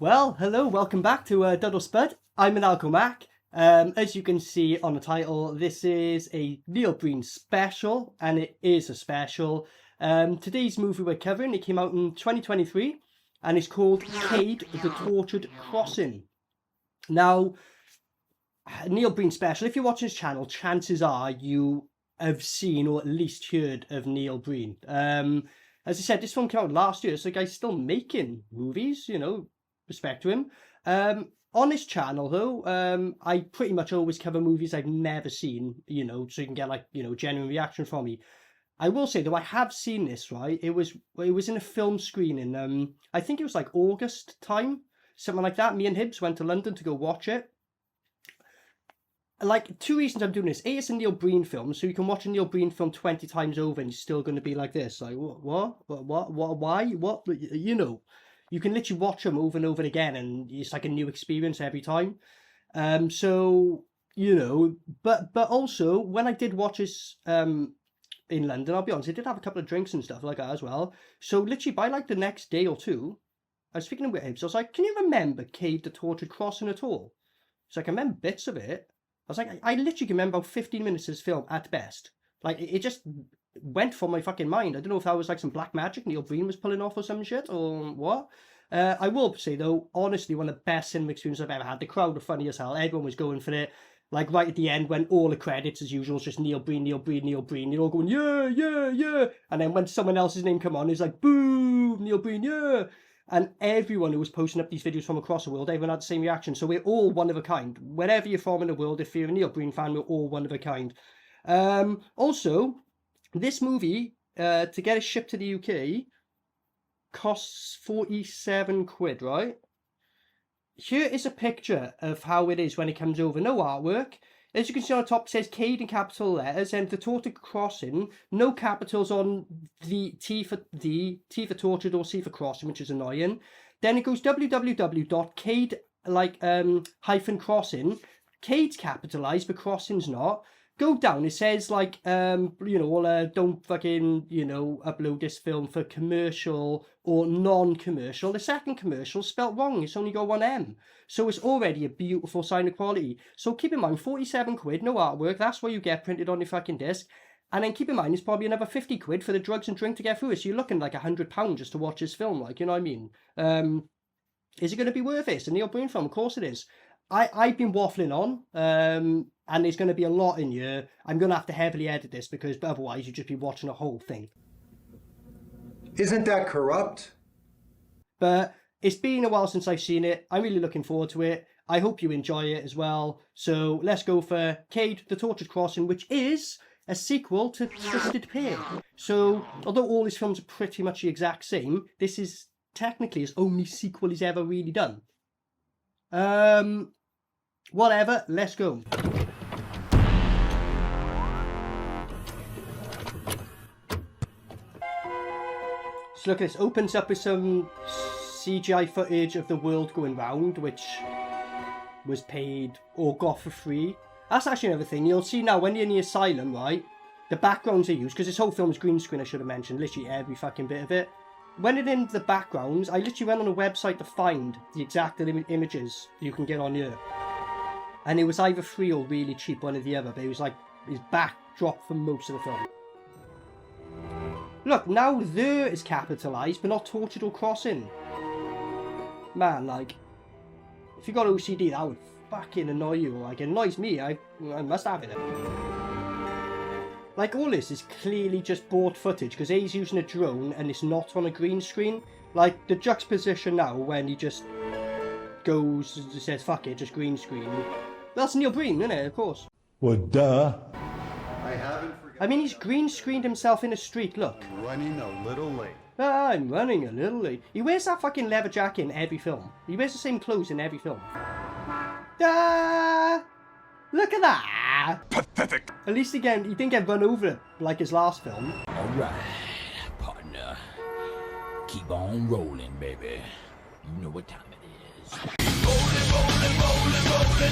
Well, hello, welcome back to DUD or SPUD. I'm Maniacal Mac. As you can see on the title, this is a Neil Breen special, and it is a special. Today's movie we're covering, it came out in 2023, and it's called Cade The Tortured Crossing. Now, Neil Breen special, if you're watching his channel, chances are you have seen or at least heard of Neil Breen. As I said, this film came out last year, so the guy's still making movies, you know, respect to him. On this channel, though, I pretty much always cover movies I've never seen, you know, so you can get, like, you know, genuine reaction from me. I will say, though, I have seen this, right? It was in a film screening. I think it was like August time, something like that. Me and Hibbs went to London to go watch it. Like, two reasons I'm doing this. A, it's a Neil Breen film, so you can watch a Neil Breen film 20 times over and you're still going to be like this. Like, what, why, what, you know. You can literally watch them over and over again and it's like a new experience every time. So, you know, but also, when I did watch this in London, I'll be honest, I did have a couple of drinks and stuff like that as well. So, literally, by like the next day or two, I was speaking with him, so I was like, can you remember Cade The Tortured Crossing at all? So I can remember bits of it. I was like, I literally can remember about 15 minutes of this film at best. Like, it just went from my fucking mind. I don't know if that was like some black magic Neil Breen was pulling off or some shit or what. I will say, though, honestly, one of the best cinema experiences I've ever had. The crowd were funny as hell. Everyone was going for it. Like, right at the end, when all the credits, as usual, is just Neil Breen, Neil Breen, Neil Breen. You're all going, yeah, yeah, yeah. And then when someone else's name come on, it's like, boo, Neil Breen, yeah. And everyone who was posting up these videos from across the world, everyone had the same reaction. So we're all one of a kind. Wherever you're from in the world, if you're a Neil Breen fan, we're all one of a kind. Also, this movie, to get it shipped to the UK, costs 47 quid, right? Here is a picture of how it is when it comes over. No artwork. As you can see on the top, it says Cade in capital letters, and The Tortured Crossing. No capitals on the T for tortured or C for crossing, which is annoying. Then it goes www.cade, hyphen crossing. Cade's capitalised, but crossing's not. Go down, it says, like, you know, don't fucking, you know, upload this film for commercial or non-commercial. The second commercial spelt wrong. It's only got one M. So it's already a beautiful sign of quality. So keep in mind, 47 quid, no artwork. That's what you get printed on your fucking disc. And then keep in mind, it's probably another 50 quid for the drugs and drink to get through it. So you're looking like £100 just to watch this film, like, you know what I mean? Is it going to be worth it? It's a Neil Breen film. Of course it is. I've been waffling on, and there's going to be a lot in here. I'm going to have to heavily edit this because otherwise you'd just be watching a whole thing. Isn't that corrupt? But it's been a while since I've seen it. I'm really looking forward to it. I hope you enjoy it as well. So let's go for Cade The Tortured Crossing, which is a sequel to Twisted Pair. So although all these films are pretty much the exact same, this is technically his only sequel he's ever really done. Whatever, let's go. So look at this, opens up with some CGI footage of the world going round, which was paid or got for free. That's actually another thing. You'll see now when you're in the asylum, right, the backgrounds are used, because this whole film is green screen, I should have mentioned, literally every fucking bit of it. When it in the backgrounds, I literally went on a website to find the exact images you can get on here. And it was either free or really cheap, one or the other, but it was like his backdrop for most of the film. Look, now there is capitalised, but not tortured or crossing. Man, like, if you got OCD, that would fucking annoy you. Like, it annoys me, I must have it. Like, all this is clearly just bought footage, because he's using a drone and it's not on a green screen. Like, the juxtaposition now, when he just goes, says, fuck it, just green screen. That's Neil Breen, isn't it? Of course. Well, duh. I haven't forgotten. I mean, he's green screened himself in a street, look. I'm running a little late. I'm running a little late. He wears that fucking leather jacket in every film. He wears the same clothes in every film. Ah! Look at that! Pathetic. At least again, he didn't get run over like his last film. Alright, partner. Keep on rolling, baby. You know what time it is.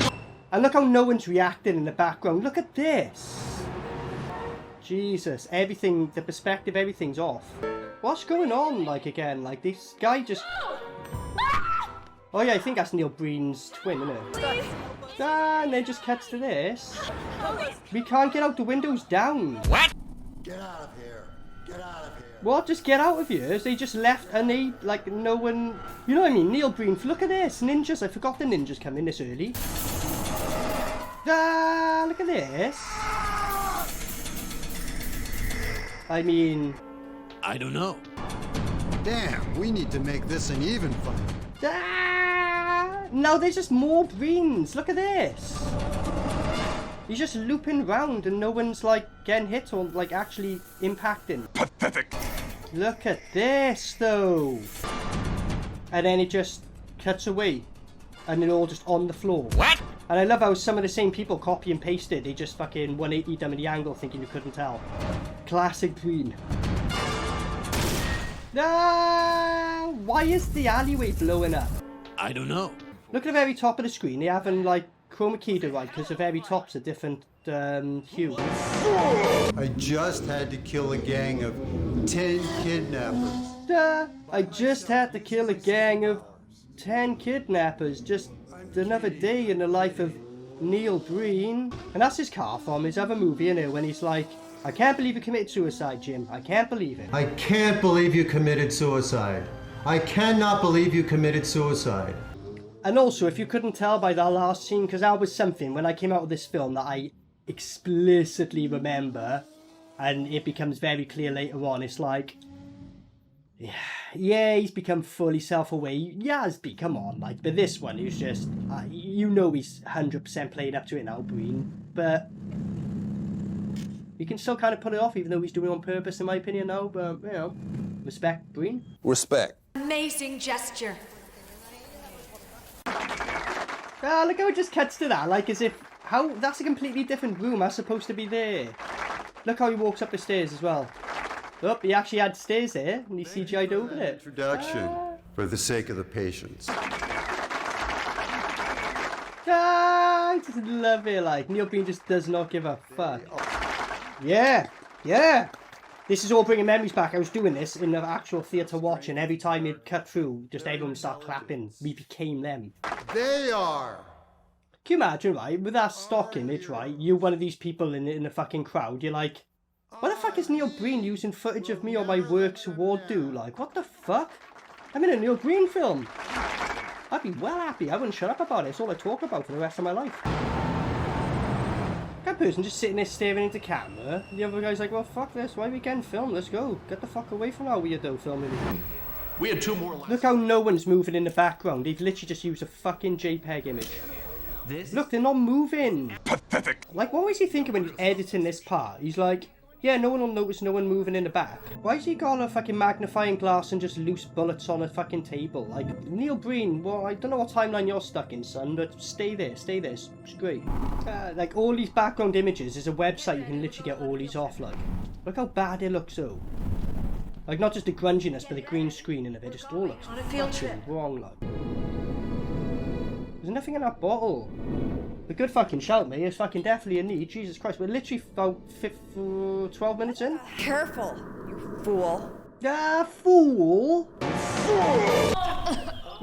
Rolling. And look how no one's reacting in the background. Look at this. Jesus, everything, the perspective, everything's off. What's going on, like, again? Like, this guy just... Oh yeah, I think that's Neil Breen's twin, isn't it? Ah, and then just cuts to this. We can't get out, the window's down. What? Get out of here. Get out of here. What? Just get out of here? They just left and they, like, no one... You know what I mean? Neil Breen, look at this. Ninjas. I forgot the ninjas come in this early. Ah, look at this. I mean... I don't know. Damn, we need to make this an even fight. Ah, now there's just more Breens. Look at this. He's just looping round and no one's like getting hit or like actually impacting. Pathetic. Look at this though. And then it just cuts away. And they're all just on the floor. What? And I love how some of the same people copy and pasted. They just fucking 180 them in the angle thinking you couldn't tell. Classic Breen. Ah, why is the alleyway blowing up? I don't know. Look at the very top of the screen. They haven't like chroma keyed it right because the very top's a different hue. I just had to kill a gang of 10 kidnappers. I just had to kill a gang of 10 kidnappers. Just another day in the life of Neil Breen. And that's his car from his other movie, innit? When he's like, I can't believe you committed suicide, Jim. I can't believe it. I can't believe you committed suicide. I cannot believe you committed suicide. And also, if you couldn't tell by that last scene, because that was something when I came out of this film that I explicitly remember, and it becomes very clear later on, it's like, yeah, he's become fully self-aware. Yasby, come on, like, but this one, he's just, you know he's 100% played up to it now, Breen, but you can still kind of put it off, even though he's doing it on purpose, in my opinion, now, but, you know, respect, Breen. Respect. Amazing gesture. Ah, look how it just cuts to that, like as if, how, that's a completely different room, that's supposed to be there. Look how he walks up the stairs as well. Oh, he actually had stairs there, and he CGI'd over it. Introduction, for the sake of the patients. Ah, I just love it, like, Neil Breen just does not give a fuck. Yeah, yeah. This is all bringing memories back. I was doing this in the actual theatre watch, and every time it cut through, just everyone would start clapping. We became them. They are. Can you imagine, right, with that stock image, right, you're one of these people in the fucking crowd, you're like, what the fuck is Neil Breen using footage of me on my works award do? Like, what the fuck? I'm in a Neil Breen film. I'd be well happy. I wouldn't shut up about it. It's all I talk about for the rest of my life. That person just sitting there staring into camera. The other guy's like, well, fuck this. Why are we getting filmed? Let's go. Get the fuck away from our weirdo filming. We had 2 more left. Look how no one's moving in the background. They've literally just used a fucking JPEG image. Look, they're not moving. Pathetic. Like, what was he thinking when he's editing this part? He's like, yeah, no one will notice no one moving in the back. Why has he got a fucking magnifying glass and just loose bullets on a fucking table? Like, Neil Breen, well, I don't know what timeline you're stuck in, son, but stay there, it's great. Like, all these background images is a website you can literally get all these off, like. Look how bad it looks, though. Like, not just the grunginess, but the green screening of it just all looks On a field fucking trip. wrong, like. There's nothing in that bottle. A good fucking shout, mate. It's fucking definitely a need. Jesus Christ, we're literally about 12 minutes in. Careful, you fool. Ah, fool!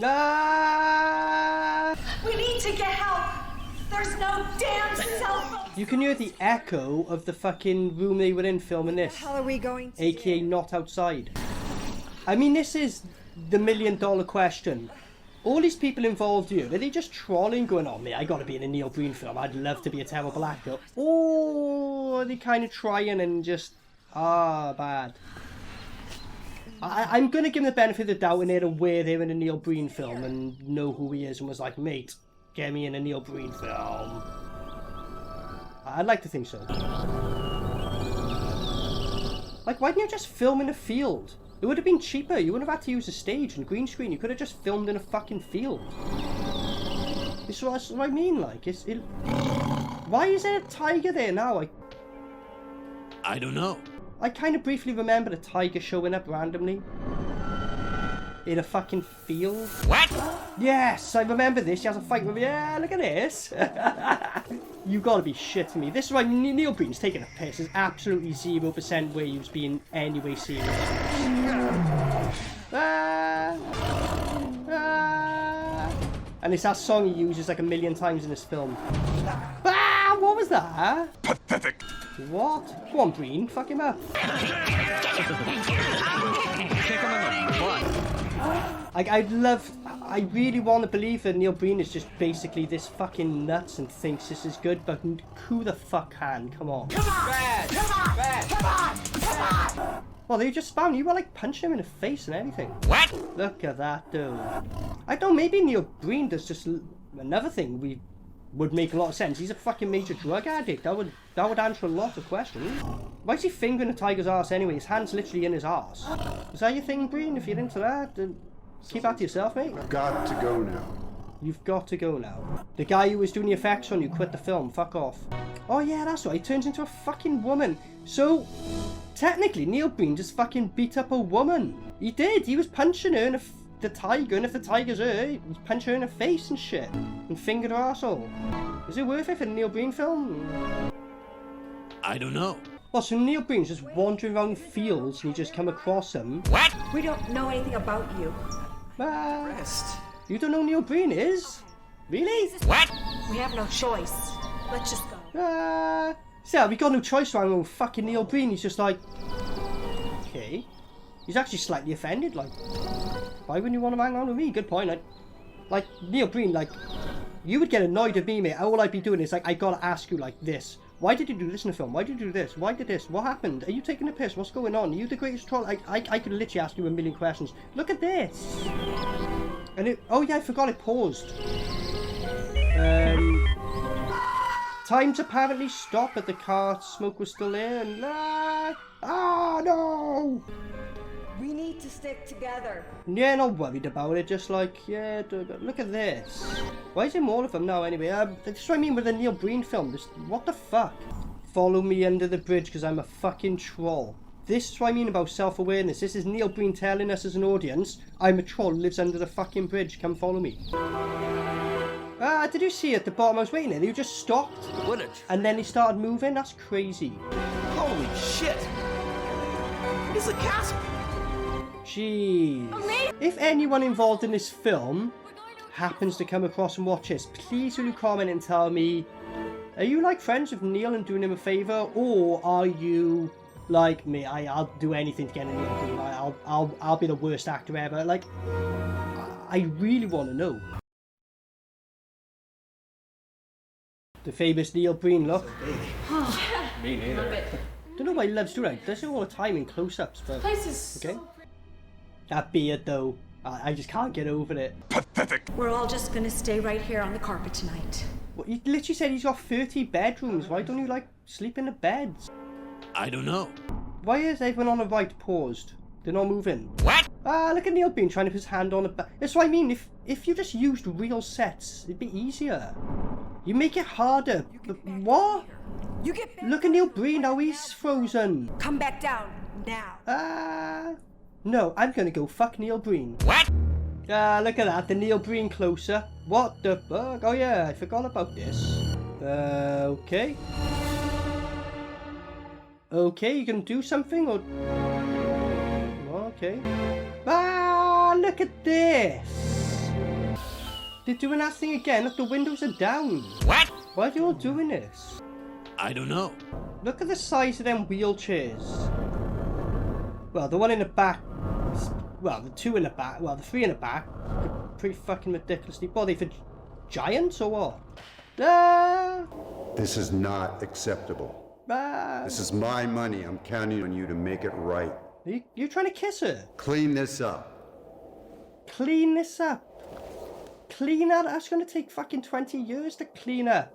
Ah! We need to get help. There's no damn cell phone. You can hear the echo of the fucking room they were in filming this. How are we going to AKA not outside. I mean, this is the $1 million question. All these people involved here, are they just trolling going on me? I gotta be in a Neil Breen film. I'd love to be a terrible actor. Or are they kind of trying and just, bad. I'm gonna give them the benefit of the doubt and they're aware they're in a Neil Breen film and know who he is and was like, mate, get me in a Neil Breen film. I'd like to think so. Like, why didn't you just film in a field? It would have been cheaper. You wouldn't have had to use a stage and green screen. You could have just filmed in a fucking field. That's what I mean, like, why is there a tiger there now? I don't know. I kind of briefly remember the tiger showing up randomly. In a fucking field. What? Yes, I remember this. He has a fight with me. Yeah, look at this. You gotta be shitting me. This is why Neil Breen's taking a piss. There's absolutely 0% where he was being anyway serious. And it's that song he uses like a million times in this film. Ah, what was that? Pathetic. What? Go on, Breen, fuck him up. I really want to believe that Neil Breen is just basically this fucking nuts and thinks this is good, but who the fuck can? Come on. Come on! Bad! Come on! Bad! Come on! Come on! Well, they just spawned. You were like punching him in the face and everything. What? Look at that, dude. I don't know, maybe Neil Breen does just another thing we would make a lot of sense. He's a fucking major drug addict. That would answer a lot of questions. Why is he fingering a tiger's ass anyway? His hand's literally in his ass. Is that your thing, Breen? If you're into that, then keep that to yourself, mate. I've got to go now. You've got to go now. The guy who was doing the effects on you quit the film. Fuck off. Oh yeah, that's right. He turns into a fucking woman. So, technically, Neil Breen just fucking beat up a woman. He did. He was punching her in the tiger, and if the tiger's her, he punched her in the face and shit. And fingered her arsehole. Is it worth it for the Neil Breen film? I don't know. Well, so Neil Breen's just wandering around fields and you just come across him. What? We don't know anything about you. Rest. You don't know who Neil Breen is? Really? What? We have no choice. Let's just go. So we got no choice around with fucking Neil Breen. He's just like, okay. He's actually slightly offended. Like, why wouldn't you want to hang on with me? Good point. Like Neil Breen, like, you would get annoyed at me, mate. All I'd be doing is like, I gotta ask you like this. Why did you do this in the film? Why did you do this? Why did this? What happened? Are you taking a piss? What's going on? Are you the greatest troll? I could literally ask you a million questions. Look at this. And oh yeah, I forgot it paused. Time's apparently stopped, but the car smoke was still there. And no! We need to stick together. Yeah, not worried about it. Just like, yeah, look at this. Why is there more of them now anyway? That's what I mean with the Neil Breen film. What the fuck? Follow me under the bridge because I'm a fucking troll. This is what I mean about self-awareness. This is Neil Breen telling us as an audience, I'm a troll who lives under the fucking bridge. Come follow me. Did you see at the bottom I was waiting there? They just stopped. And then they started moving. That's crazy. Holy shit! It's a castle! Jeez. If anyone involved in this film happens to come across and watch this, please will you comment and tell me, are you like friends with Neil and doing him a favour, or are you like me? I'll do anything to get a Neil Breen. I'll be the worst actor ever. Like, I really want to know. The famous Neil Breen look. Me neither. Don't know why he loves doing it. Does it all the time in close-ups, but okay. That beard though, I just can't get over it. Pathetic. We're all just gonna stay right here on the carpet tonight. Well, he literally said he's got 30 bedrooms. Why don't you like sleep in the beds? I don't know. Why is everyone on the right paused? They're not moving. What? Look at Neil Breen trying to put his hand on the back. That's what I mean. If you just used real sets, it'd be easier. You make it harder. What? You get back. Look at Neil Breen, now he's frozen. Come back down now. No, I'm gonna go fuck Neil Breen. What? Look at that, the Neil Breen closer. What the fuck? Oh yeah, I forgot about this. Okay. Okay, you can do something or... Okay. Look at this. They're doing that thing again. Look, the windows are down. What? Why are you all doing this? I don't know. Look at the size of them wheelchairs. Well, the one in the back... Well, the two in the back... Well, the three in the back... Pretty fucking ridiculously... What, are they for giants or what? This is not acceptable. This is my money. I'm counting on you to make it right. You trying to kiss her? Clean this up. Clean this up? Clean up? That's going to take fucking 20 years to clean up.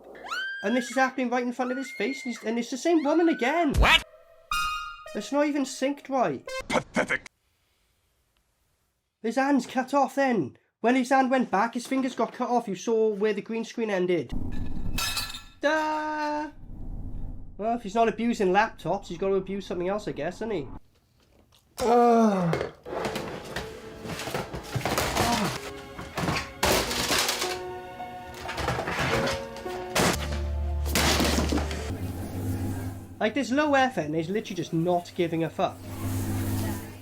And this is happening right in front of his face. And it's the same woman again. What? It's not even synced right. Pathetic. His hand's cut off then. When his hand went back, his fingers got cut off. You saw where the green screen ended. Well, if he's not abusing laptops, he's got to abuse something else, I guess, isn't he? Like, there's low effort and there's literally just not giving a fuck.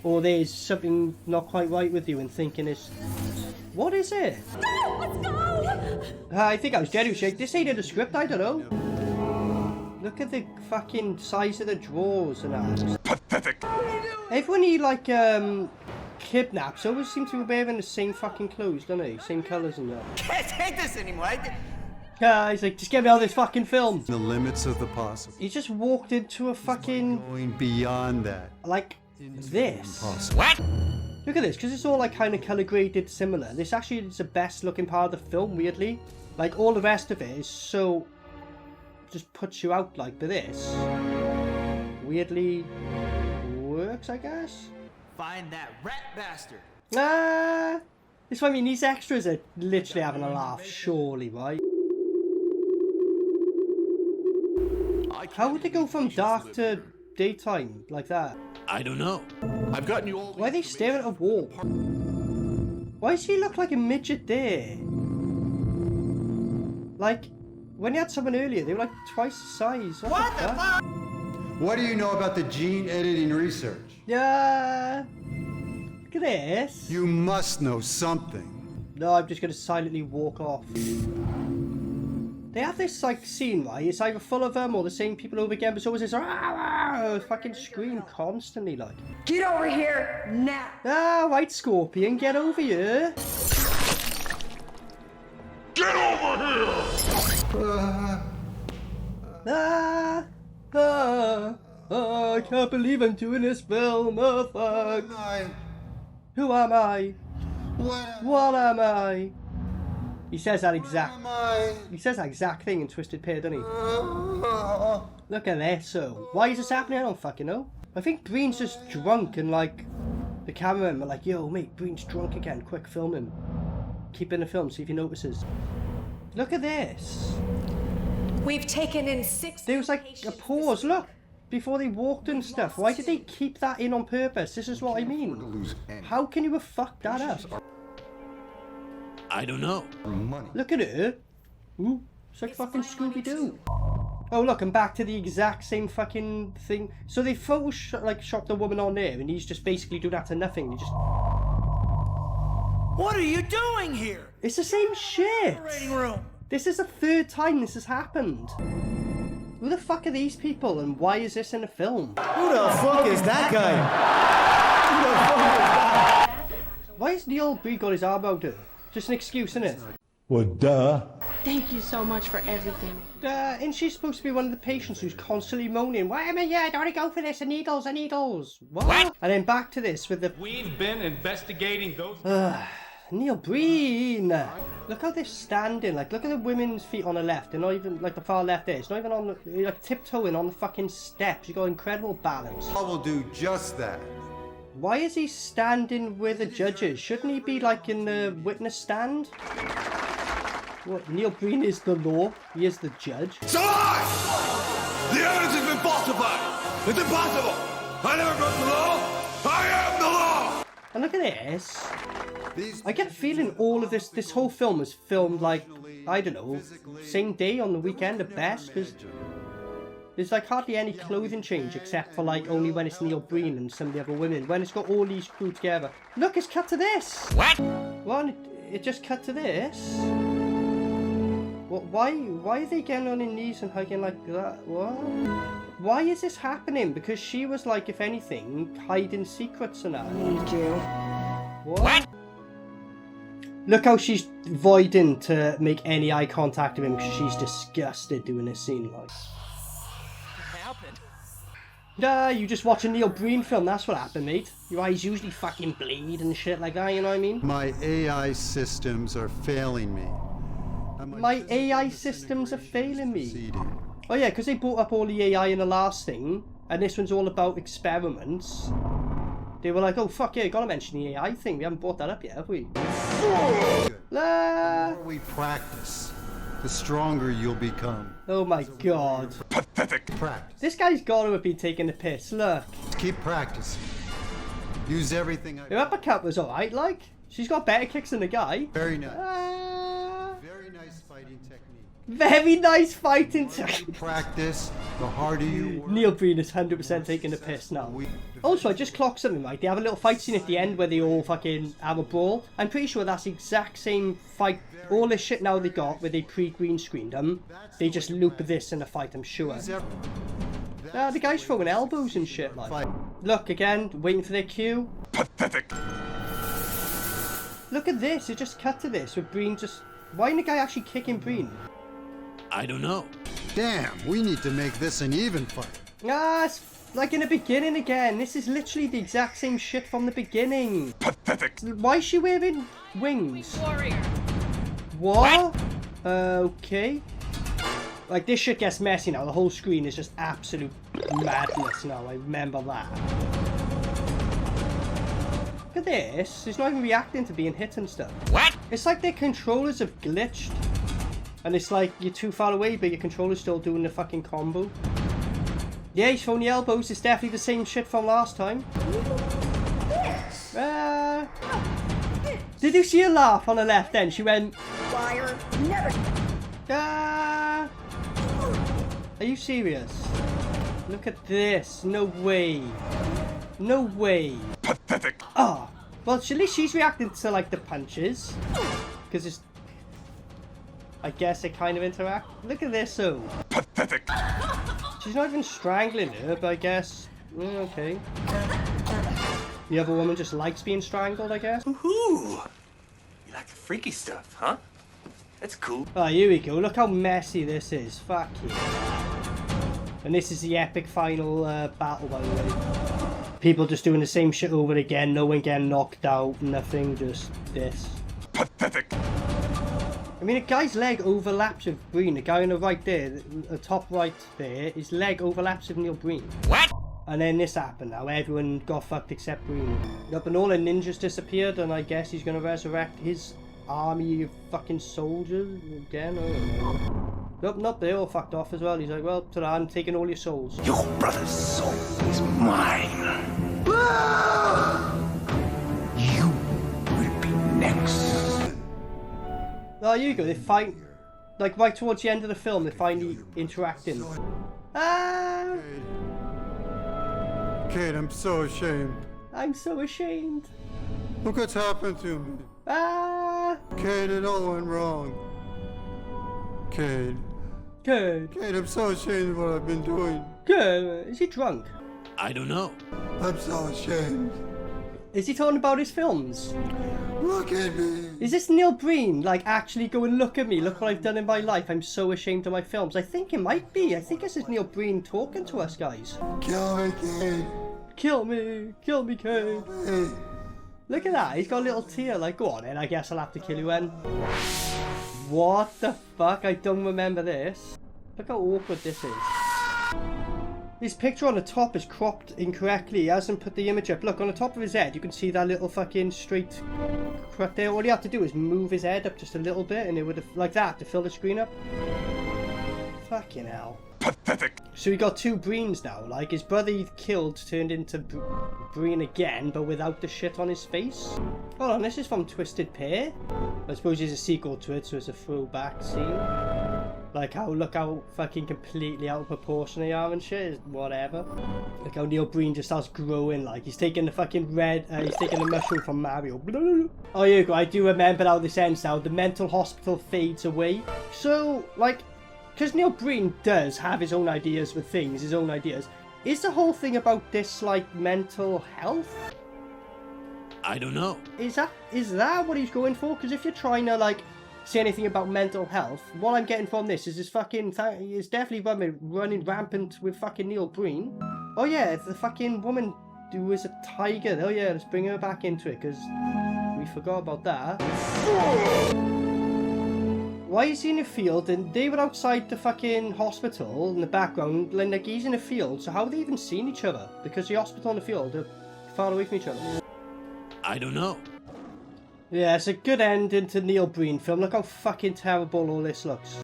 Or there's something not quite right with you and thinking it's... What is it? Go! Let's go! I think I was dead. This ain't in the script, I don't know. Look at the fucking size of the drawers and that. Pathetic. Everyone he like kidnaps always seem to be wearing the same fucking clothes, don't they? Same colours and that. Can't take this anymore. Yeah, he's like, just get me out of this fucking film. The limits of the possible. He just walked into a fucking Going beyond that. like this. Possible. What? Look at this, because it's all like kind of colour graded similar. This actually is the best looking part of the film, weirdly. Like all the rest of it is so just puts you out like, but this weirdly works, I guess. Find that rat bastard. Ah, this what I mean. These extras are literally having a laugh, surely, right? How would they go from dark to daytime like that? I don't know. I've gotten you all. Why are they staring at a wall? Why does he look like a midget there? Like, when you had someone earlier, they were like twice the size. What the fuck? What do you know about the gene editing research? Yeah. Look at this. You must know something. No, I'm just gonna silently walk off. They have this like scene, right? It's either full of them or the same people over again, but it's always this fucking scream constantly, like. Get over here now. Ah, right, Scorpion, get over here. Get over here! I can't believe I'm doing this film. Oh, fuck. Who am I? What am I? He says that exact. He says that exact thing in Twisted Pair, doesn't he? Look at this. So, why is this happening? I don't fucking know. I think Breen's just drunk and like the cameramen are like, "Yo, mate, Breen's drunk again. Quick, film him. Keep in the film, see if he notices." Look at this. We've taken in 6. There was like a pause. Look. Before they walked and stuff. Why did they keep that in on purpose? This is what I mean. How can you have fucked that up? I don't know. Look at her. Ooh, it's like fucking Scooby-Doo. Oh look, I'm back to the exact same fucking thing. So they shot the woman on there and he's just basically doing that to nothing. He just... What are you doing here? It's the same shit. Operating room. This is the 3rd time this has happened. Who the fuck are these people and why is this in a film? Who the fuck is that guy? Why has Neil Breen got his arm out there? Just an excuse, isn't it? Well, duh. Thank you so much for everything. And she's supposed to be one of the patients who's constantly moaning, "Why am I here? I don't want to go for this. The needles, the needles." What? And then back to this with the... We've been investigating those... Neil Breen! Look how they're standing. Like, look at the women's feet on the left. They're not even, like, the far left there. It's not even on the... You're, like, tiptoeing on the fucking steps. You've got incredible balance. I will do just that. Why is he standing with the judges? Shouldn't he be, like, in the witness stand? What, Neil Breen is the law? He is the judge? It's a lie! The evidence has been falsified! It's impossible! I never broke the law! I am the law! And look at this. I get the feeling all of this whole film was filmed like, I don't know, same day on the weekend at best, because there's like hardly any clothing change except for like only when it's Neil Breen and some of the other women, when it's got all these crew together. Look, it's cut to this! What? Well, it just cut to this? What? Why are they getting on their knees and hugging like that? What? Why is this happening? Because she was like, if anything, hiding secrets and that. Need you. What? Look how she's avoiding to make any eye contact with him because she's disgusted doing this scene. Like, you just watch a Neil Breen film, that's what happened, mate. Your eyes usually fucking bleed and shit like that, you know what I mean? My AI systems are failing me. My AI systems are failing me. Oh yeah, because they brought up all the AI in the last thing, and this one's all about experiments. They were like, oh fuck yeah, gotta mention the AI thing. We haven't brought that up yet, have we? The more we practice, the stronger you'll become. Oh my god. Pathetic. Practice. This guy's gotta have been taking the piss, look. Keep practicing. Use everything I... Her uppercut was alright, like. She's got better kicks than the guy. Very nice. Very nice fighting technique. Very nice fighting technique. Practice, the harder you work. Neil Breen is 100% taking the piss now. Also, I just clocked something, right? They have a little fight scene at the end where they all fucking have a brawl. I'm pretty sure that's the exact same fight. All this shit now they got where they pre-green screened them. They just loop this in the fight, I'm sure. The guy's throwing elbows and shit, like. Look, again, waiting for their cue. Pathetic. Look at this, it just cut to this with Breen just... Why isn't the guy actually kicking Breen? I don't know. Damn, we need to make this an even fight. Ah, it's like in the beginning again. This is literally the exact same shit from the beginning. Pathetic. Why is she wearing wings? Warrior. What? Okay. Like, this shit gets messy now. The whole screen is just absolute madness now. I remember that. Look at this. He's not even reacting to being hit and stuff. What? It's like their controllers have glitched. And it's like, you're too far away, but your controller's still doing the fucking combo. Yeah, he's throwing the elbows. It's definitely the same shit from last time. Did you see her laugh on the left then? She went... Liar. Never. Are you serious? Look at this. No way. No way. Pathetic. Ah. Well, at least she's reacting to, like, the punches. Because it's... I guess they kind of interact. Look at this, though. Pathetic. She's not even strangling her, but I guess... okay. The other woman just likes being strangled, I guess. Ooh. You like the freaky stuff, huh? That's cool. Oh, here we go. Look how messy this is. Fuck you. And this is the epic final battle, by the way. People just doing the same shit over again. No one getting knocked out. Nothing. Just this. Pathetic. I mean, a guy's leg overlaps with Breen. The guy on the right there, the top right there, his leg overlaps with Neil Breen. What? And then this happened now. Everyone got fucked except Breen. Yup, and all the ninjas disappeared, and I guess he's gonna resurrect his army of fucking soldiers again. I don't know. Nope, not they all fucked off as well. He's like, well, ta-da, I'm taking all your souls. Your brother's soul is mine. You will be next. Oh, here you go. They fight, like right towards the end of the film, they're finally interacting. Ah! Cade, I'm so ashamed. I'm so ashamed. Look what's happened to me. Ah! Cade, it all went wrong. Cade. Good. Cade, I'm so ashamed of what I've been doing. Good. Is he drunk? I don't know. I'm so ashamed. Is he talking about his films? Look at me. Is this Neil Breen, like, actually going, look at me, look what I've done in my life, I'm so ashamed of my films? I think it might be. I think this is Neil Breen talking to us, guys. Kill me, Cade. Kill me, Cade. Hey. Look at that, he's got a little tear, like, go on then, I guess I'll have to kill you then. What the fuck? I don't remember this. Look how awkward this is. His picture on the top is cropped incorrectly. He hasn't put the image up. Look, on the top of his head, you can see that little fucking straight cut there. All you have to do is move his head up just a little bit, and it would have, like that, to fill the screen up. Fucking hell. Pathetic. So we got two Breens now. Like, his brother he killed turned into Breen again, but without the shit on his face. Hold on, this is from Twisted Pair. I suppose there's a sequel to it, so it's a throwback scene. Like how, look how fucking completely out of proportion they are and shit, whatever. Look how Neil Breen just starts growing, like he's taking the fucking he's taking the mushroom from Mario. Oh, here you go, I do remember how this ends now. The mental hospital fades away. So, like, because Neil Breen does have his own ideas with things, his own ideas, is the whole thing about this, like, mental health? I don't know. Is that what he's going for? Because if you're trying to, like, say anything about mental health, what I'm getting from this is this fucking is definitely running rampant with fucking Neil Breen. Oh yeah, the fucking woman who was a tiger. Oh yeah, let's bring her back into it because we forgot about that. Why is he in a field and they were outside the fucking hospital in the background, like he's in a field, so how have they even seen each other? Because the hospital and the field are far away from each other. I don't know. Yeah, it's a good ending to Neil Breen film. Look how fucking terrible all this looks.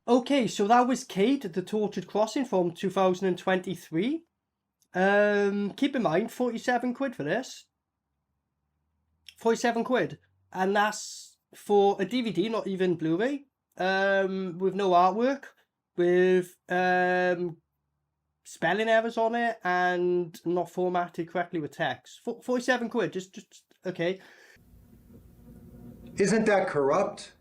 Okay, so that was Cade The Tortured Crossing from 2023. Keep in mind, 47 quid for this. 47 quid. And that's for a DVD, not even Blu-ray. with no artwork, with spelling errors on it, and not formatted correctly with text. 47 quid, just okay. Isn't that corrupt?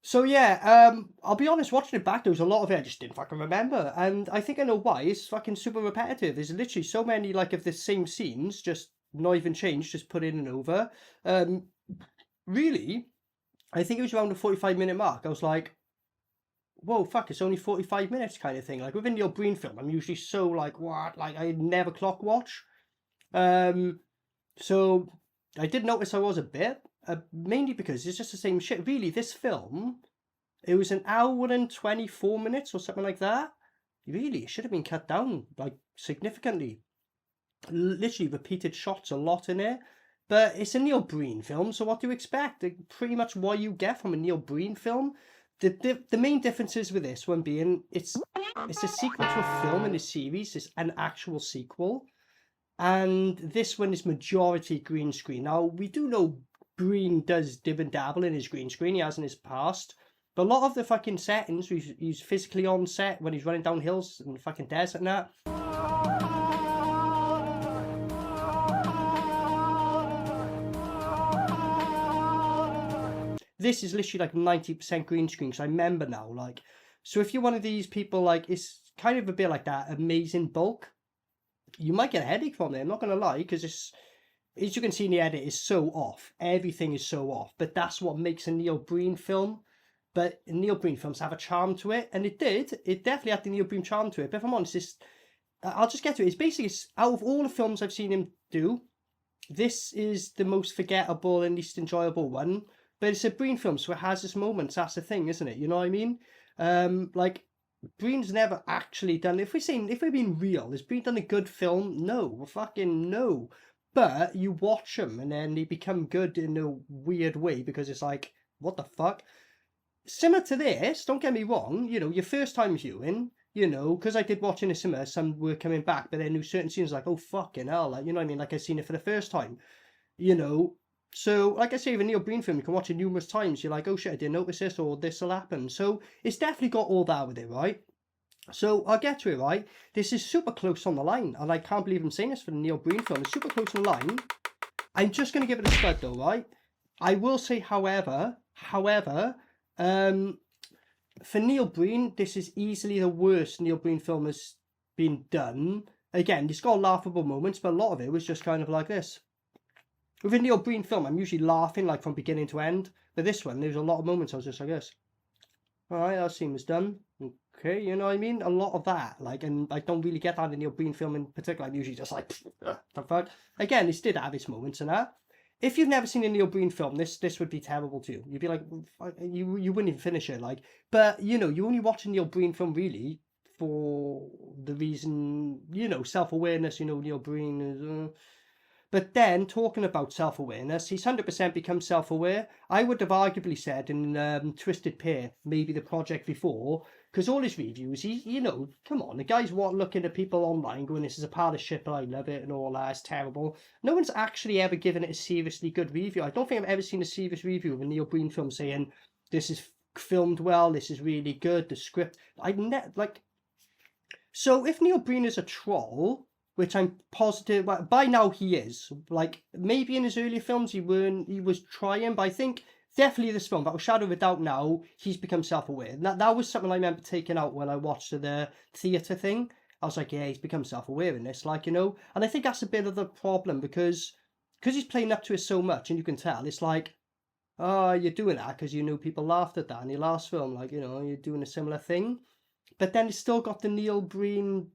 So yeah, I'll be honest, watching it back, there was a lot of it I just didn't fucking remember. And I think I know why. It's fucking super repetitive. There's literally so many, like, of the same scenes, just not even changed, just put in and over. Really, I think it was around the 45-minute mark. I was like, whoa, fuck, it's only 45 minutes kind of thing. Like, with a Neil Breen film, I'm usually so, like, what? Like, I never clock watch. So I did notice I was a bit. Mainly because it's just the same shit. Really, this film, it was an hour and 24 minutes or something like that. Really, it should have been cut down, like, significantly. Literally repeated shots a lot in it. But it's a Neil Breen film, so what do you expect? Pretty much what you get from a Neil Breen film. The main differences with this one being, it's a sequel to a film in a series. It's an actual sequel. And this one is majority green screen. Now, we do know Breen does dib and dabble in his green screen, he has in his past. But a lot of the fucking settings, he's physically on set when he's running down hills in the fucking desert and that. This is literally like 90% green screen, because I remember now, like, so if you're one of these people, like, it's kind of a bit like that Amazing Bulk, you might get a headache from it, I'm not going to lie, because it's, as you can see in the edit, is so off. Everything is so off. But that's what makes a Neil Breen film. But Neil Breen films have a charm to it. And it did. It definitely had the Neil Breen charm to it. But if I'm honest, I'll just get to it. It's basically, out of all the films I've seen him do, this is the most forgettable and least enjoyable one. But it's a Breen film, so it has its moments. That's the thing, isn't it? You know what I mean? Like, Breen's never actually done... If we're being real, has Breen done a good film? No. Fucking no. But you watch them and then they become good in a weird way, because it's like, what the fuck? Similar to this, don't get me wrong, you know, your first time viewing, you know, because I did watch in a cinema, some were coming back, but then there were certain scenes like, oh, fucking hell, like, you know what I mean? Like, I've seen it for the first time, you know. So, like I say, with a Neil Breen film, you can watch it numerous times. You're like, oh shit, I didn't notice this, or this will happen. So, it's definitely got all that with it, right? So, I'll get to it, right? This is super close on the line, and I can't believe I'm saying this for the Neil Breen film. It's super close on the line. I'm just going to give it a SPUD, though, right? I will say, however, for Neil Breen, this is easily the worst Neil Breen film has been done. Again, it's got laughable moments, but a lot of it was just kind of like this. With a Neil Breen film, I'm usually laughing, like, from beginning to end. But this one, there's a lot of moments I was just like this. Alright, that scene was done. Okay, you know what I mean? A lot of that, like, and I don't really get that in Neil Breen film in particular. I'm usually just like, the fuck? Again, this did have its moments and that. If you've never seen a Neil Breen film, this would be terrible to you. You'd be like, you wouldn't even finish it, like. But, you know, you only watch a Neil Breen film, really, for the reason, you know, self-awareness, you know, Neil Breen is... But then, talking about self-awareness, he's 100% become self-aware. I would have arguably said in Twisted Pair, maybe the project before, because all his reviews, you know, come on, the guy's looking at people online going, this is a pile of shit, but I love it and all that, it's terrible. No one's actually ever given it a seriously good review. I don't think I've ever seen a serious review of a Neil Breen film saying, this is filmed well, this is really good, the script, so if Neil Breen is a troll, which I'm positive, well, by now he is, like, maybe in his earlier films he was trying, but I think definitely this film, without a shadow of a doubt now, he's become self-aware. That was something I remember taking out when I watched the theatre thing. I was like, yeah, he's become self-aware in this, like, you know, and I think that's a bit of the problem, because he's playing up to it so much, and you can tell, it's like, oh, you're doing that because you know people laughed at that in your last film, like, you know, you're doing a similar thing, but then it's still got the Neil Breen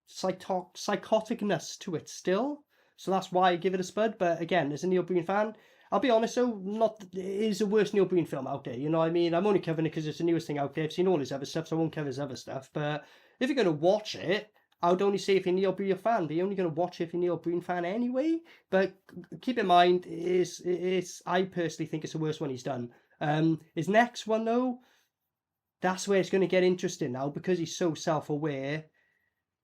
psychoticness to it still, so that's why I give it a SPUD. But again, as a Neil Breen fan, I'll be honest, though, it is the worst Neil Breen film out there, you know what I mean? I'm only covering it because it's the newest thing out there. I've seen all his other stuff, so I won't cover his other stuff, but if you're going to watch it, I would only say if you're a Neil Breen fan, but you're only going to watch it if you're a Neil Breen fan anyway. But keep in mind, I personally think it's the worst one he's done. His next one, though, that's where it's going to get interesting now, because he's so self-aware.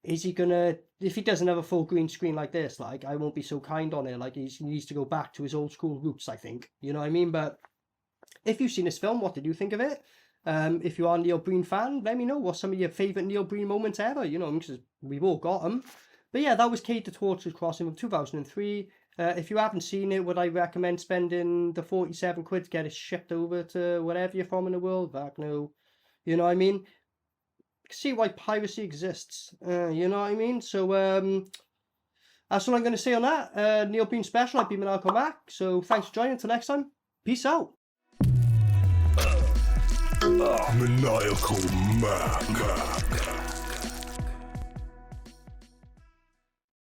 Is he gonna, if he does another full green screen like this, like, I won't be so kind on it. Like, he needs to go back to his old school roots, I think. You know what I mean? But If you've seen this film, what did you think of it? If you are a Neil Breen fan, let me know what's some of your favourite Neil Breen moments ever, you know, because we've all got them. But yeah, that was Cade The Tortured Crossing from 2003. If you haven't seen it, would I recommend spending the 47 quid to get it shipped over to wherever you're from in the world? Back no. You know what I mean? See why piracy exists. You know what I mean? So that's all I'm going to say on that. Neil Breen special. I've been Maniacal Mac. So thanks for joining. Until next time. Peace out. Maniacal Mac.